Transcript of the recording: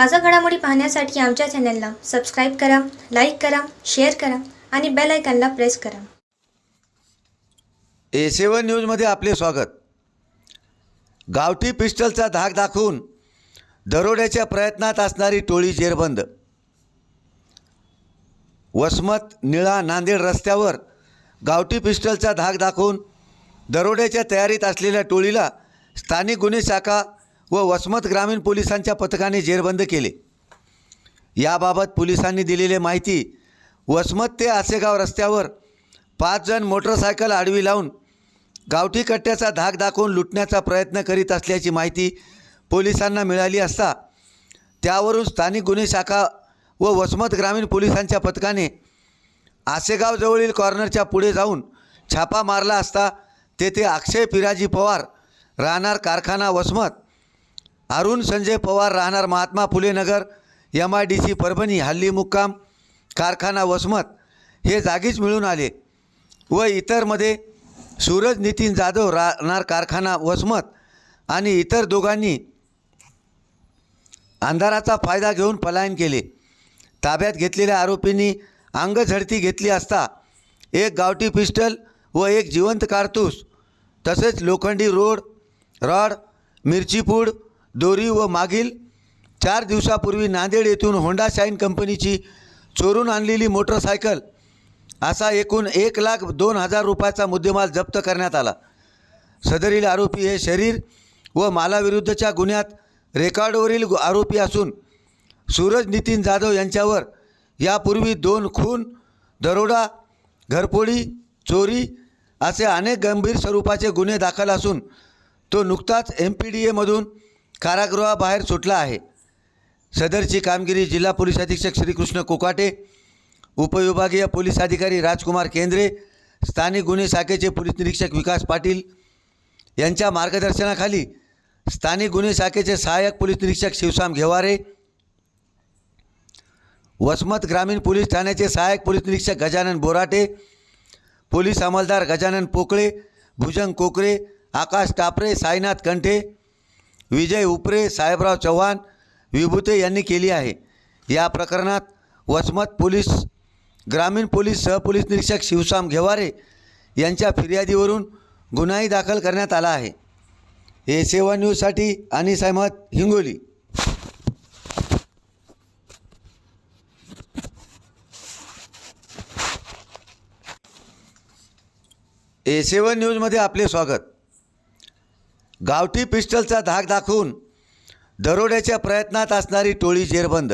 ताज़ा घडामोडी पाहण्यासाठी आमच्या चॅनलला सबस्क्राईब करा, लाईक करा, शेअर करा आणि बेल आयकॉनला प्रेस करा. A7 न्यूजमध्ये आपले स्वागत. गावठी पिस्टलचा धाक दाखवून दरोड्याच्या प्रयत्नात असणारी टोळी जेरबंद. वसमत निळा नांदेड रस्त्यावर गावठी पिस्टलचा धाक दाखवून दरोड्याच्या तयारीत असलेल्या टोळीला स्थानिक गुन्हे शाखा व वसमत ग्रामीण पोलिसांच्या पथकाने जेरबंद केले. याबाबत पोलिसांनी दिलेली माहिती, वसमत ते आसेगाव रस्त्यावर 5 जण मोटरसायकल आडवी लावून गावठी कट्ट्याचा धाक दाखवून लुटण्याचा प्रयत्न करीत असल्याची माहिती पोलिसांना मिळाली असता त्यावरून स्थानिक गुन्हे शाखा व वसमत ग्रामीण पोलिसांच्या पथकाने आसेगावजवळील कॉर्नरच्या पुढे जाऊन छापा मारला असता तेथे अक्षय पिराजी पवार राहणार कारखाना वसमत, अरुण संजय पवार राहणार महात्मा फुले नगर MIDC परभणी हल्ली मुक्काम कारखाना वसमत हे जागीच मिळून आले व इतरमध्ये सूरज नितीन जाधव राहणार कारखाना वसमत आणि इतर दोघांनी अंधाराचा फायदा घेऊन पलायन केले. ताब्यात घेतलेल्या आरोपींनी अंगझडती घेतली असता एक गावठी पिस्टल व एक जिवंत कारतूस तसेच लोखंडी रॉड, मिरची पूड, दोरी व मागील 4 दिवसापूर्वी नांदेड येथून होंडा शाईन कंपनीची चोरून आणलेली मोटरसायकल असा एकूण 1,02,000 रुपयाचा मुद्देमाल जप्त करण्यात आला. सदरील आरोपी हे शरीर व मालाविरुद्धच्या गुन्ह्यात रेकॉर्डवरील आरोपी असून सूरज नितीन जाधव यांच्यावर यापूर्वी 2 खून, दरोडा, घरफोडी, चोरी असे अनेक गंभीर स्वरूपाचे गुन्हे दाखल असून तो नुकताच MPDAमधून कारागृहाबाहेर सुटला आहे. सदरची कामगिरी जिल्हा पोलीस अधीक्षक श्रीकृष्ण कोकाटे, उपविभागीय पोलीस अधिकारी राजकुमार केंद्रे, स्थानिक गुन्हे शाखेचे पोलीस निरीक्षक विकास पाटील यांच्या मार्गदर्शनाखाली स्थानिक गुन्हे शाखेचे सहाय्यक पोलीस निरीक्षक शिवसाम घेवारे, वसमत ग्रामीण पोलीस ठाण्याचे सहाय्यक पोलीस निरीक्षक गजानन बोराटे, पोलीस अंमलदार गजानन पोकळे, भुजंग कोकरे, आकाश टापरे, साईनाथ कंठे, विजय उपरे, साहेबराव चव्हाण, विभूते यांनी केली आहे. या प्रकरणात वसमत पोलीस ग्रामीण पोलीस सहपोलीस निरीक्षक शिवसाम घेवारे यांच्या फिर्यादीवरून गुन्हाही दाखल करण्यात आला आहे. A7 न्यूजसाठी अनिस अहमद, हिंगोली. A7 न्यूजमध्ये आपले स्वागत. गावठी पिस्टलचा धाक दाखवून दरोड्याच्या प्रयत्नात असणारी टोळी जेरबंद.